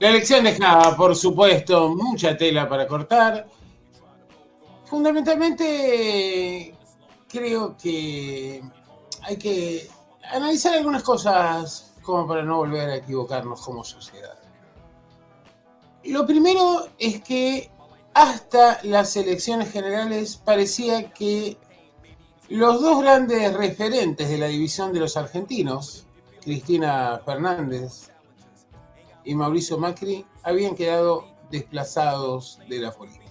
La elección dejaba, por supuesto, mucha tela para cortar. Fundamentalmente, creo que hay que analizar algunas cosas como para no volver a equivocarnos como sociedad. Lo primero es que hasta las elecciones generales parecía que los dos grandes referentes de la división de los argentinos, Cristina Fernández y Mauricio Macri, habían quedado desplazados de la política.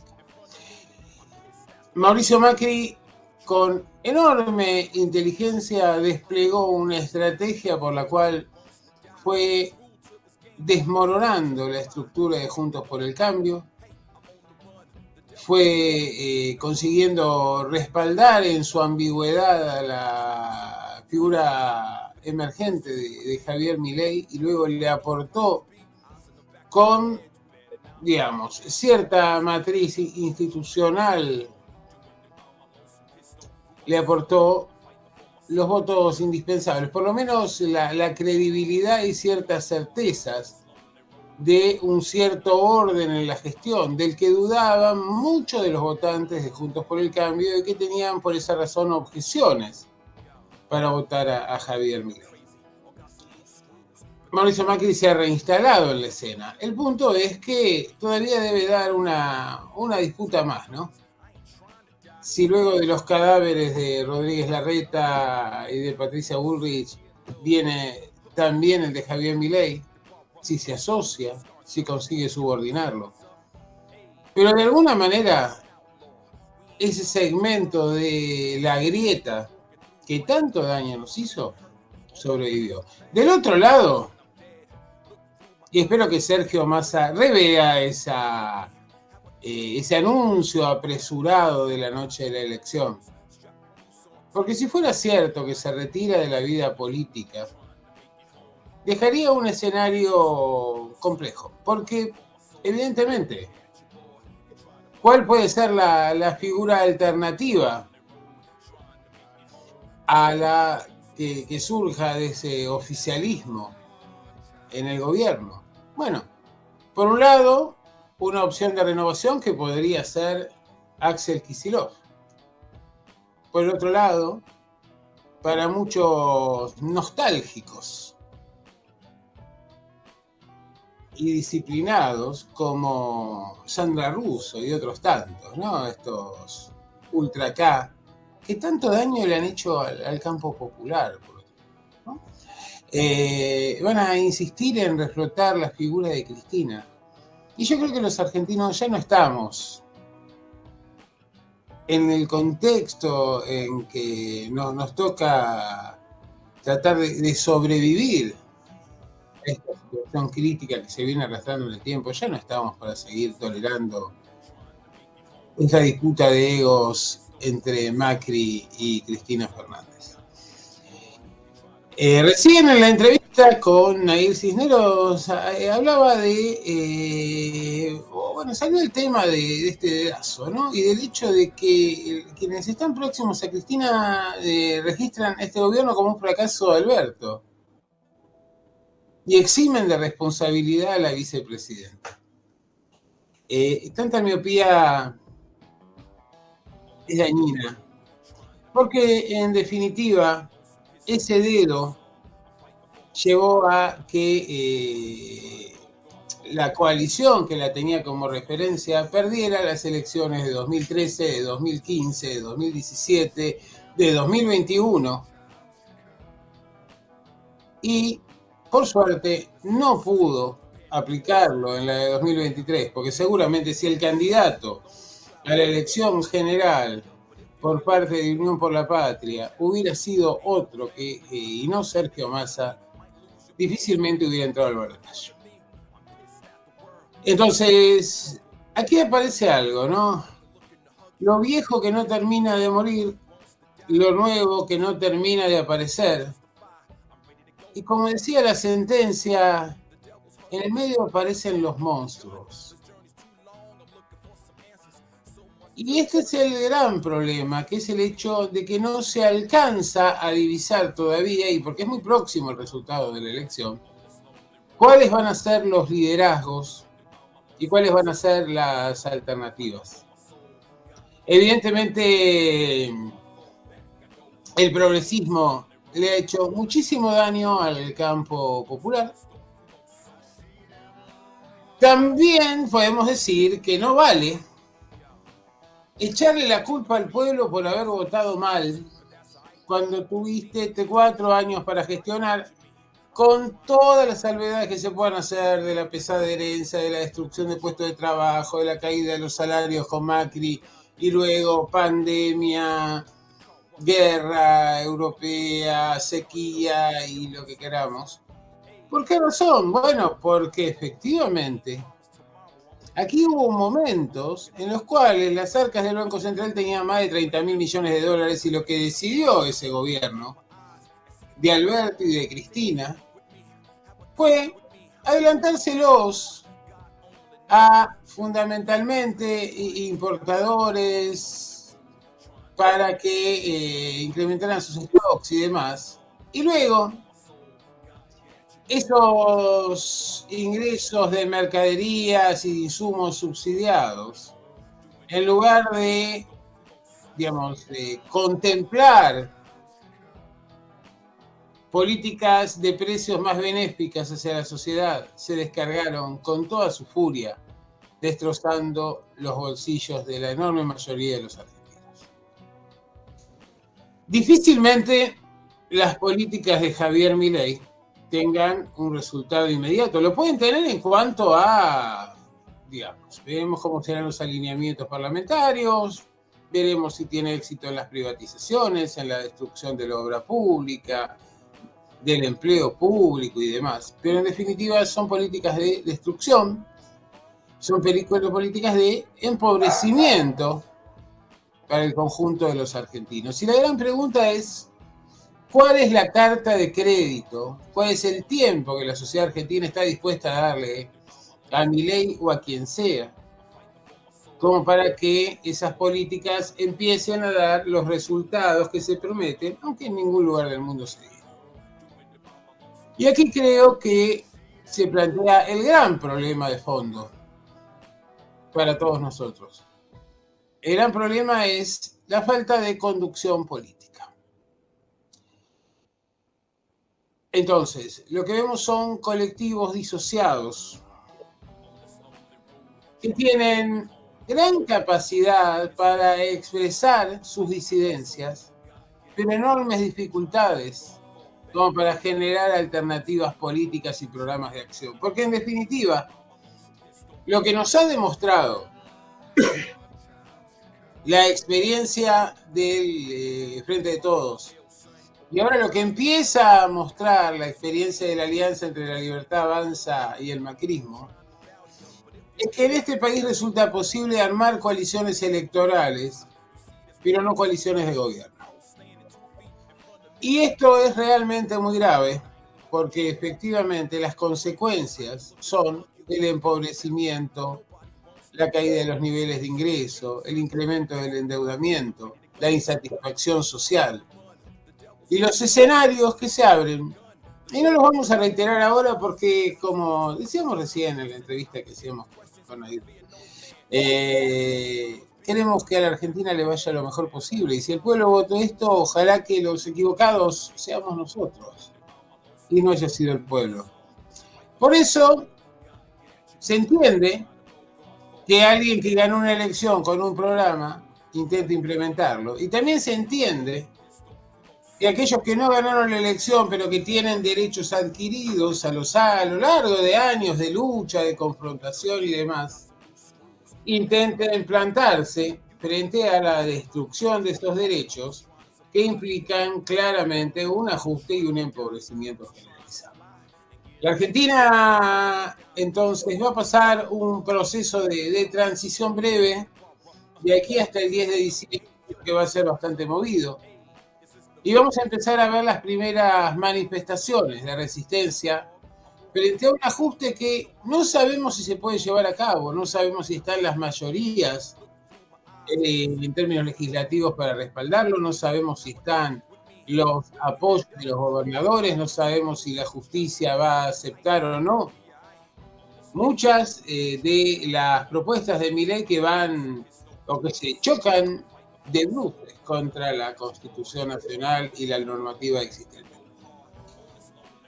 Mauricio Macri, con enorme inteligencia, desplegó una estrategia por la cual fue desmoronando la estructura de Juntos por el Cambio, fue consiguiendo respaldar en su ambigüedad a la figura emergente de Javier Milei y luego le aportó con, digamos, cierta matriz institucional, le aportó los votos indispensables, por lo menos la credibilidad y ciertas certezas de un cierto orden en la gestión, del que dudaban muchos de los votantes de Juntos por el Cambio y que tenían por esa razón objeciones para votar a Javier Milei. Mauricio Macri se ha reinstalado en la escena. El punto es que todavía debe dar una disputa más, ¿no? Si luego de los cadáveres de Rodríguez Larreta y de Patricia Bullrich viene también el de Javier Milei, si se asocia, si consigue subordinarlo. Pero de alguna manera, ese segmento de la grieta que tanto daño nos hizo, sobrevivió. Del otro lado, y espero que Sergio Massa revea ese anuncio apresurado de la noche de la elección. Porque si fuera cierto que se retira de la vida política, dejaría un escenario complejo. Porque, evidentemente, ¿cuál puede ser la figura alternativa a la que surja de ese oficialismo en el gobierno? Bueno, por un lado, una opción de renovación que podría ser Axel Kicillof. Por el otro lado, para muchos nostálgicos y disciplinados como Sandra Russo y otros tantos, ¿no? Estos ultra K, que tanto daño le han hecho al campo popular, ¿no? Van a insistir en reflotar la figura de Cristina. Y yo creo que los argentinos ya no estamos en el contexto en que nos toca tratar de sobrevivir a esta situación crítica que se viene arrastrando en el tiempo. Ya no estamos para seguir tolerando esa disputa de egos entre Macri y Cristina Fernández. Recién en la entrevista con Nair Cisneros hablaba bueno, salió el tema de este dedazo, ¿no? Y del hecho de que quienes están próximos a Cristina registran este gobierno como un fracaso de Alberto y eximen de responsabilidad a la vicepresidenta. Tanta miopía es dañina, porque en definitiva ese dedo llevó a que la coalición que la tenía como referencia perdiera las elecciones de 2013, de 2015, de 2017, de 2021 y por suerte no pudo aplicarlo en la de 2023, porque seguramente si el candidato a la elección general por parte de Unión por la Patria hubiera sido otro y no Sergio Massa, difícilmente hubiera entrado al balotaje. Entonces, aquí aparece algo, ¿no? Lo viejo que no termina de morir, lo nuevo que no termina de aparecer. Y como decía la sentencia, en el medio aparecen los monstruos. Y este es el gran problema, que es el hecho de que no se alcanza a divisar todavía, y porque es muy próximo el resultado de la elección, ¿Cuáles van a ser los liderazgos y cuáles van a ser las alternativas? Evidentemente, el progresismo le ha hecho muchísimo daño al campo popular. También podemos decir que no vale echarle la culpa al pueblo por haber votado mal cuando tuviste 4 años para gestionar, con todas las salvedades que se puedan hacer de la pesada herencia, de la destrucción de puestos de trabajo, de la caída de los salarios con Macri, y luego pandemia, guerra europea, sequía y lo que queramos. ¿Por qué razón? Bueno, porque efectivamente aquí hubo momentos en los cuales las arcas del Banco Central tenían más de 30.000 millones de dólares, y lo que decidió ese gobierno de Alberto y de Cristina fue adelantárselos a fundamentalmente importadores para que incrementaran sus stocks y demás. Y luego, esos ingresos de mercaderías y insumos subsidiados, en lugar de, digamos, de contemplar políticas de precios más benéficas hacia la sociedad, se descargaron con toda su furia, destrozando los bolsillos de la enorme mayoría de los argentinos. Difícilmente las políticas de Javier Milei tengan un resultado inmediato. Lo pueden tener en cuanto a, digamos, veremos cómo serán los alineamientos parlamentarios, veremos si tiene éxito en las privatizaciones, en la destrucción de la obra pública, del empleo público y demás. Pero en definitiva son políticas de destrucción, son políticas de empobrecimiento para el conjunto de los argentinos. Y la gran pregunta es, ¿cuál es la carta de crédito? ¿Cuál es el tiempo que la sociedad argentina está dispuesta a darle a Milei o a quien sea, como para que esas políticas empiecen a dar los resultados que se prometen, aunque en ningún lugar del mundo se diga? Y aquí creo que se plantea el gran problema de fondo para todos nosotros. El gran problema es la falta de conducción política. Entonces, lo que vemos son colectivos disociados que tienen gran capacidad para expresar sus disidencias, pero enormes dificultades como para generar alternativas políticas y programas de acción. Porque en definitiva, lo que nos ha demostrado la experiencia del Frente de Todos, y ahora lo que empieza a mostrar la experiencia de la alianza entre la Libertad Avanza y el macrismo, es que en este país resulta posible armar coaliciones electorales, pero no coaliciones de gobierno. Y esto es realmente muy grave, porque efectivamente las consecuencias son el empobrecimiento, la caída de los niveles de ingreso, el incremento del endeudamiento, la insatisfacción social. Y los escenarios que se abren, y no los vamos a reiterar ahora porque, como decíamos recién en la entrevista que hacíamos con Nadir, queremos que a la Argentina le vaya lo mejor posible. Y si el pueblo votó esto, ojalá que los equivocados seamos nosotros y no haya sido el pueblo. Por eso se entiende que alguien que ganó una elección con un programa intente implementarlo. Y también se entiende que aquellos que no ganaron la elección, pero que tienen derechos adquiridos a lo largo de años de lucha, de confrontación y demás, intenten plantarse frente a la destrucción de estos derechos que implican claramente un ajuste y un empobrecimiento generalizado. La Argentina entonces va a pasar un proceso de transición breve de aquí hasta el 10 de diciembre, que va a ser bastante movido. Y vamos a empezar a ver las primeras manifestaciones de resistencia frente a un ajuste que no sabemos si se puede llevar a cabo, no sabemos si están las mayorías en términos legislativos para respaldarlo, no sabemos si están los apoyos de los gobernadores, no sabemos si la justicia va a aceptar o no muchas de las propuestas de Milei que van o que se chocan de bruces contra la Constitución Nacional y la normativa existente.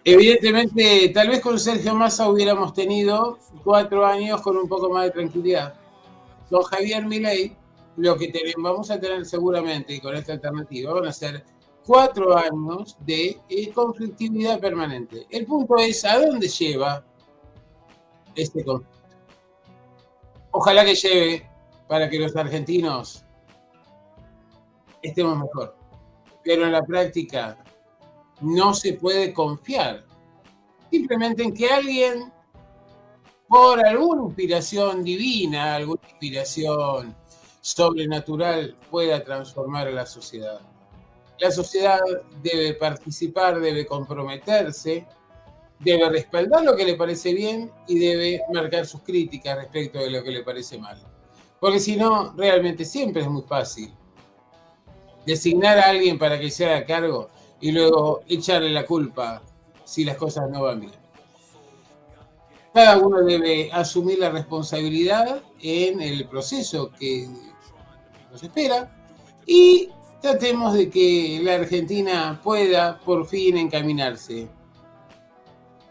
Evidentemente, tal vez con Sergio Massa hubiéramos tenido 4 años con un poco más de tranquilidad. Con Javier Milei, lo que vamos a tener seguramente, y con esta alternativa, van a ser 4 años de conflictividad permanente. El punto es, ¿a dónde lleva este conflicto? Ojalá que lleve para que los argentinos estemos mejor. Pero en la práctica no se puede confiar simplemente en que alguien, por alguna inspiración divina, alguna inspiración sobrenatural, pueda transformar a la sociedad. La sociedad debe participar, debe comprometerse, debe respaldar lo que le parece bien y debe marcar sus críticas respecto de lo que le parece mal. Porque si no, realmente siempre es muy fácil designar a alguien para que se haga cargo y luego echarle la culpa si las cosas no van bien. Cada uno debe asumir la responsabilidad en el proceso que nos espera y tratemos de que la Argentina pueda por fin encaminarse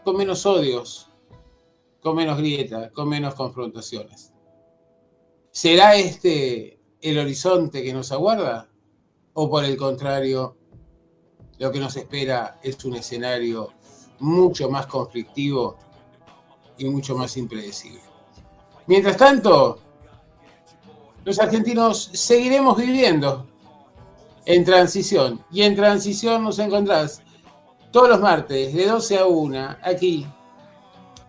con menos odios, con menos grieta, con menos confrontaciones. ¿Será este el horizonte que nos aguarda? ¿O por el contrario, lo que nos espera es un escenario mucho más conflictivo y mucho más impredecible? Mientras tanto, los argentinos seguiremos viviendo en transición. Y en transición nos encontrás todos los martes de 12 a 1 aquí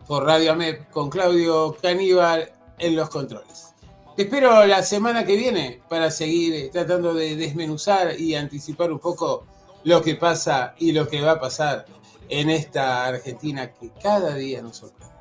por Radio AMEP con Claudio Caníbal en los controles. Te espero la semana que viene para seguir tratando de desmenuzar y anticipar un poco lo que pasa y lo que va a pasar en esta Argentina que cada día nos sorprende.